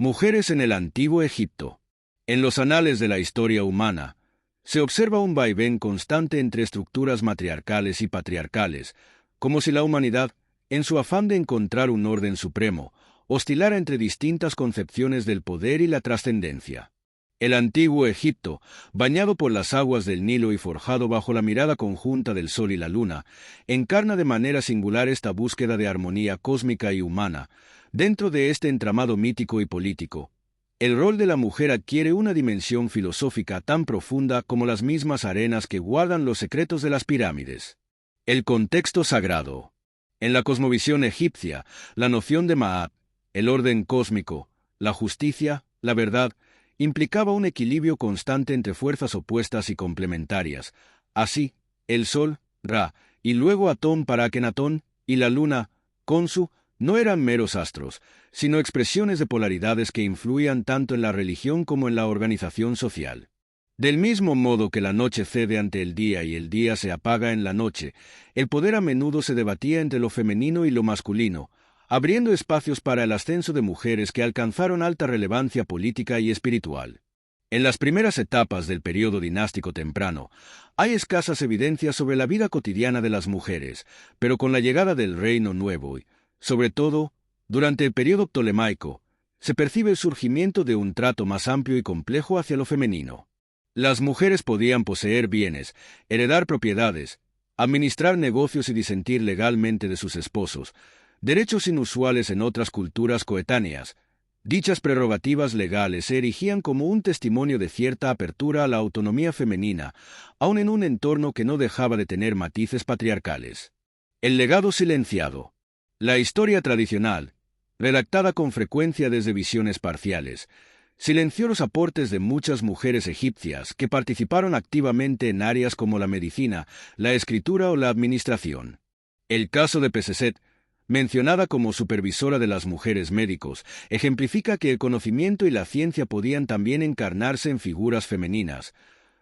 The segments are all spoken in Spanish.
Mujeres en el Antiguo Egipto. En los anales de la historia humana, se observa un vaivén constante entre estructuras matriarcales y patriarcales, como si la humanidad, en su afán de encontrar un orden supremo, oscilara entre distintas concepciones del poder y la trascendencia. El Antiguo Egipto, bañado por las aguas del Nilo y forjado bajo la mirada conjunta del Sol y la Luna, encarna de manera singular esta búsqueda de armonía cósmica y humana. Dentro de este entramado mítico y político, el rol de la mujer adquiere una dimensión filosófica tan profunda como las mismas arenas que guardan los secretos de las pirámides. El contexto sagrado. En la cosmovisión egipcia, la noción de Ma'at, el orden cósmico, la justicia, la verdad, implicaba un equilibrio constante entre fuerzas opuestas y complementarias. Así, el Sol, Ra, y luego Atón para Akenatón, y la Luna, Khonsu, no eran meros astros, sino expresiones de polaridades que influían tanto en la religión como en la organización social. Del mismo modo que la noche cede ante el día y el día se apaga en la noche, el poder a menudo se debatía entre lo femenino y lo masculino, abriendo espacios para el ascenso de mujeres que alcanzaron alta relevancia política y espiritual. En las primeras etapas del período dinástico temprano, hay escasas evidencias sobre la vida cotidiana de las mujeres, pero con la llegada del Reino Nuevo, sobre todo, durante el período ptolemaico, se percibe el surgimiento de un trato más amplio y complejo hacia lo femenino. Las mujeres podían poseer bienes, heredar propiedades, administrar negocios y disentir legalmente de sus esposos, derechos inusuales en otras culturas coetáneas. Dichas prerrogativas legales se erigían como un testimonio de cierta apertura a la autonomía femenina, aun en un entorno que no dejaba de tener matices patriarcales. El legado silenciado. La historia tradicional, redactada con frecuencia desde visiones parciales, silenció los aportes de muchas mujeres egipcias que participaron activamente en áreas como la medicina, la escritura o la administración. El caso de Peseset, mencionada como supervisora de las mujeres médicos, ejemplifica que el conocimiento y la ciencia podían también encarnarse en figuras femeninas.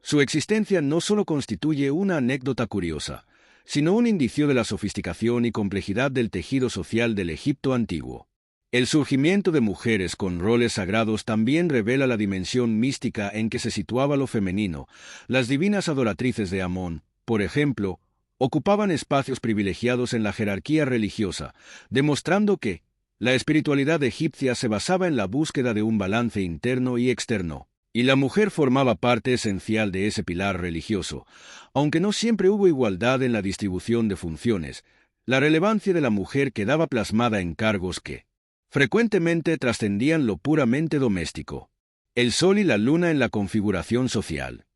Su existencia no solo constituye una anécdota curiosa, sino un indicio de la sofisticación y complejidad del tejido social del Egipto antiguo. El surgimiento de mujeres con roles sagrados también revela la dimensión mística en que se situaba lo femenino. Las divinas adoratrices de Amón, por ejemplo, ocupaban espacios privilegiados en la jerarquía religiosa, demostrando que la espiritualidad egipcia se basaba en la búsqueda de un balance interno y externo, y la mujer formaba parte esencial de ese pilar religioso. Aunque no siempre hubo igualdad en la distribución de funciones, la relevancia de la mujer quedaba plasmada en cargos que frecuentemente trascendían lo puramente doméstico. El sol y la luna en la configuración social.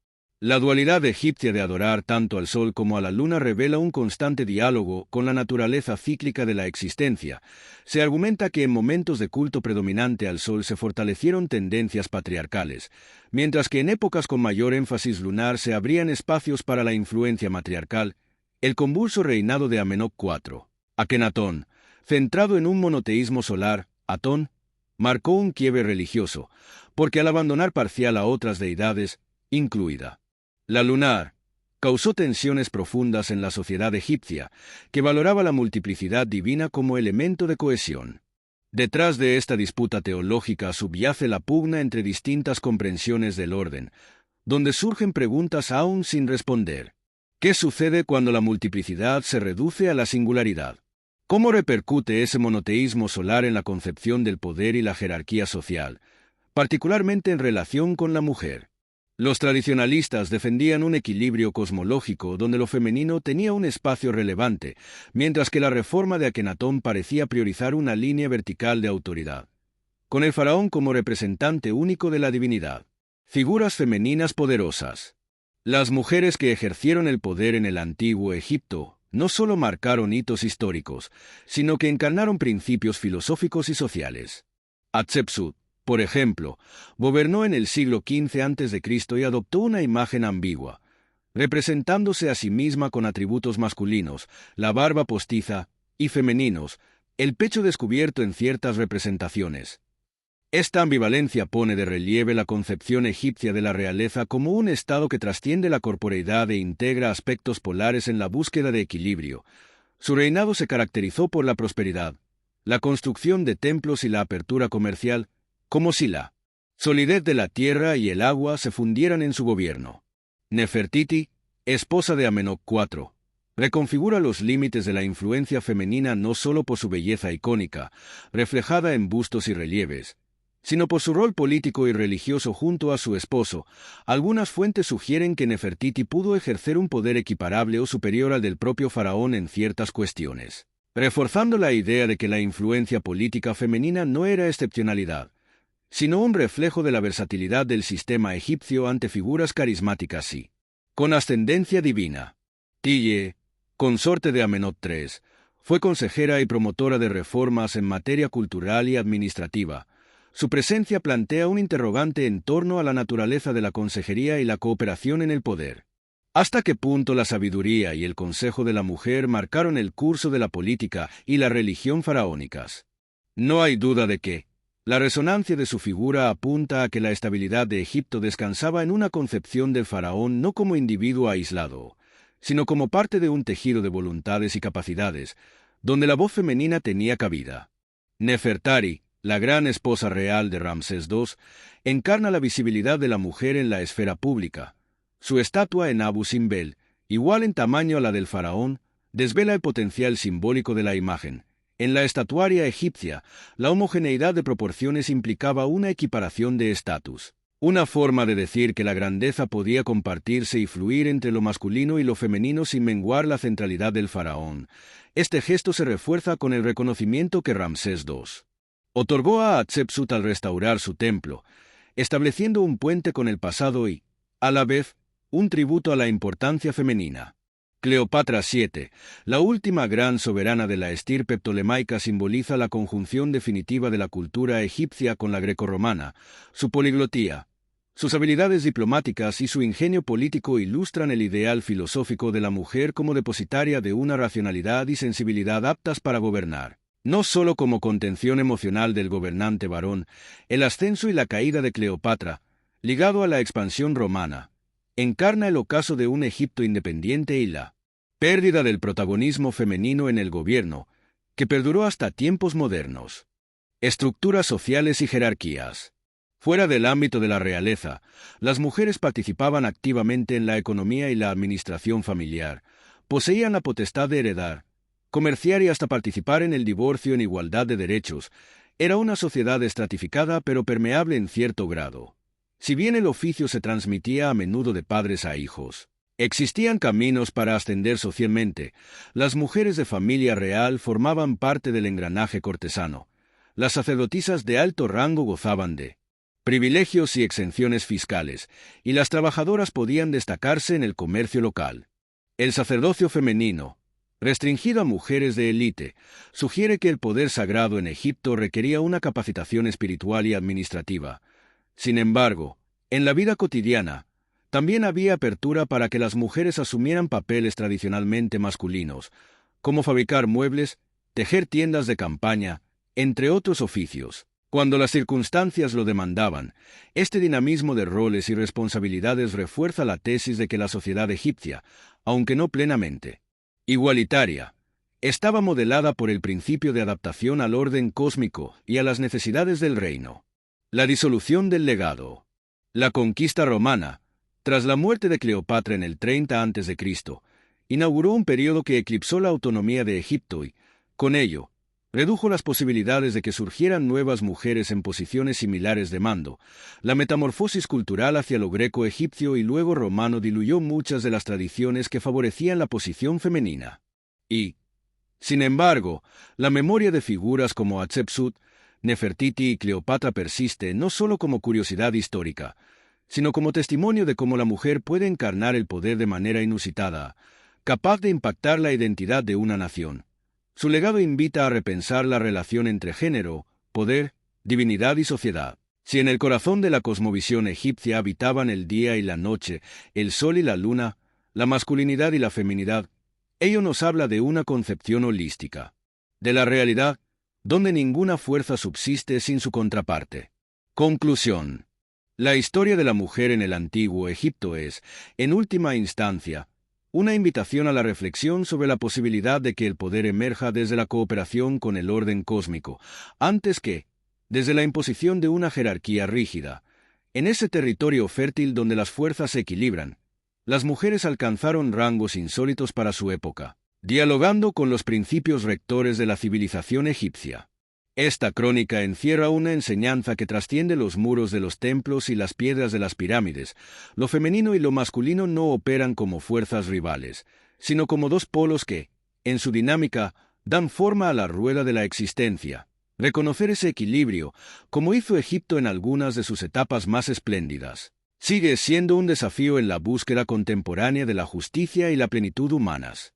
La dualidad egipcia de adorar tanto al sol como a la luna revela un constante diálogo con la naturaleza cíclica de la existencia. Se argumenta que en momentos de culto predominante al sol se fortalecieron tendencias patriarcales, mientras que en épocas con mayor énfasis lunar se abrían espacios para la influencia matriarcal. El convulso reinado de Amenhotep IV, Akenatón, centrado en un monoteísmo solar, Atón, marcó un quiebre religioso, porque al abandonar parcial a otras deidades, incluida la lunar, causó tensiones profundas en la sociedad egipcia, que valoraba la multiplicidad divina como elemento de cohesión. Detrás de esta disputa teológica subyace la pugna entre distintas comprensiones del orden, donde surgen preguntas aún sin responder. ¿Qué sucede cuando la multiplicidad se reduce a la singularidad? ¿Cómo repercute ese monoteísmo solar en la concepción del poder y la jerarquía social, particularmente en relación con la mujer? Los tradicionalistas defendían un equilibrio cosmológico donde lo femenino tenía un espacio relevante, mientras que la reforma de Akenatón parecía priorizar una línea vertical de autoridad, con el faraón como representante único de la divinidad. Figuras femeninas poderosas. Las mujeres que ejercieron el poder en el antiguo Egipto no solo marcaron hitos históricos, sino que encarnaron principios filosóficos y sociales. Hatshepsut, por ejemplo, gobernó en el siglo XV a.C. y adoptó una imagen ambigua, representándose a sí misma con atributos masculinos, la barba postiza, y femeninos, el pecho descubierto en ciertas representaciones. Esta ambivalencia pone de relieve la concepción egipcia de la realeza como un estado que trasciende la corporeidad e integra aspectos polares en la búsqueda de equilibrio. Su reinado se caracterizó por la prosperidad, la construcción de templos y la apertura comercial, como si la solidez de la tierra y el agua se fundieran en su gobierno. Nefertiti, esposa de Amenhotep IV, reconfigura los límites de la influencia femenina no solo por su belleza icónica, reflejada en bustos y relieves, sino por su rol político y religioso junto a su esposo. Algunas fuentes sugieren que Nefertiti pudo ejercer un poder equiparable o superior al del propio faraón en ciertas cuestiones, reforzando la idea de que la influencia política femenina no era excepcionalidad, sino un reflejo de la versatilidad del sistema egipcio ante figuras carismáticas y con ascendencia divina. Tille, consorte de Amenhotep III, fue consejera y promotora de reformas en materia cultural y administrativa. Su presencia plantea un interrogante en torno a la naturaleza de la consejería y la cooperación en el poder. ¿Hasta qué punto la sabiduría y el consejo de la mujer marcaron el curso de la política y la religión faraónicas? No hay duda de que la resonancia de su figura apunta a que la estabilidad de Egipto descansaba en una concepción del faraón no como individuo aislado, sino como parte de un tejido de voluntades y capacidades, donde la voz femenina tenía cabida. Nefertari, la gran esposa real de Ramsés II, encarna la visibilidad de la mujer en la esfera pública. Su estatua en Abu Simbel, igual en tamaño a la del faraón, desvela el potencial simbólico de la imagen. En la estatuaria egipcia, la homogeneidad de proporciones implicaba una equiparación de estatus. Una forma de decir que la grandeza podía compartirse y fluir entre lo masculino y lo femenino sin menguar la centralidad del faraón. Este gesto se refuerza con el reconocimiento que Ramsés II otorgó a Hatshepsut al restaurar su templo, estableciendo un puente con el pasado y, a la vez, un tributo a la importancia femenina. Cleopatra VII, la última gran soberana de la estirpe ptolemaica, simboliza la conjunción definitiva de la cultura egipcia con la grecorromana. Su poliglotía, sus habilidades diplomáticas y su ingenio político ilustran el ideal filosófico de la mujer como depositaria de una racionalidad y sensibilidad aptas para gobernar. No solo como contención emocional del gobernante varón, el ascenso y la caída de Cleopatra, ligado a la expansión romana, encarna el ocaso de un Egipto independiente y la pérdida del protagonismo femenino en el gobierno, que perduró hasta tiempos modernos. Estructuras sociales y jerarquías. Fuera del ámbito de la realeza, las mujeres participaban activamente en la economía y la administración familiar, poseían la potestad de heredar, comerciar y hasta participar en el divorcio en igualdad de derechos. Era una sociedad estratificada pero permeable en cierto grado. Si bien el oficio se transmitía a menudo de padres a hijos, existían caminos para ascender socialmente. Las mujeres de familia real formaban parte del engranaje cortesano. Las sacerdotisas de alto rango gozaban de privilegios y exenciones fiscales, y las trabajadoras podían destacarse en el comercio local. El sacerdocio femenino, restringido a mujeres de élite, sugiere que el poder sagrado en Egipto requería una capacitación espiritual y administrativa. Sin embargo, en la vida cotidiana, también había apertura para que las mujeres asumieran papeles tradicionalmente masculinos, como fabricar muebles, tejer tiendas de campaña, entre otros oficios. Cuando las circunstancias lo demandaban, este dinamismo de roles y responsabilidades refuerza la tesis de que la sociedad egipcia, aunque no plenamente igualitaria, estaba modelada por el principio de adaptación al orden cósmico y a las necesidades del reino. La disolución del legado. La conquista romana, tras la muerte de Cleopatra en el 30 a.C., inauguró un periodo que eclipsó la autonomía de Egipto y, con ello, redujo las posibilidades de que surgieran nuevas mujeres en posiciones similares de mando. La metamorfosis cultural hacia lo greco-egipcio y luego romano diluyó muchas de las tradiciones que favorecían la posición femenina. Y, sin embargo, la memoria de figuras como Hatshepsut, Nefertiti y Cleopatra persiste no solo como curiosidad histórica, sino como testimonio de cómo la mujer puede encarnar el poder de manera inusitada, capaz de impactar la identidad de una nación. Su legado invita a repensar la relación entre género, poder, divinidad y sociedad. Si en el corazón de la cosmovisión egipcia habitaban el día y la noche, el sol y la luna, la masculinidad y la feminidad, ello nos habla de una concepción holística, de la realidad, donde ninguna fuerza subsiste sin su contraparte. Conclusión. La historia de la mujer en el antiguo Egipto es, en última instancia, una invitación a la reflexión sobre la posibilidad de que el poder emerja desde la cooperación con el orden cósmico, antes que desde la imposición de una jerarquía rígida. En ese territorio fértil donde las fuerzas se equilibran, las mujeres alcanzaron rangos insólitos para su época, dialogando con los principios rectores de la civilización egipcia. Esta crónica encierra una enseñanza que trasciende los muros de los templos y las piedras de las pirámides. Lo femenino y lo masculino no operan como fuerzas rivales, sino como dos polos que, en su dinámica, dan forma a la rueda de la existencia. Reconocer ese equilibrio, como hizo Egipto en algunas de sus etapas más espléndidas, sigue siendo un desafío en la búsqueda contemporánea de la justicia y la plenitud humanas.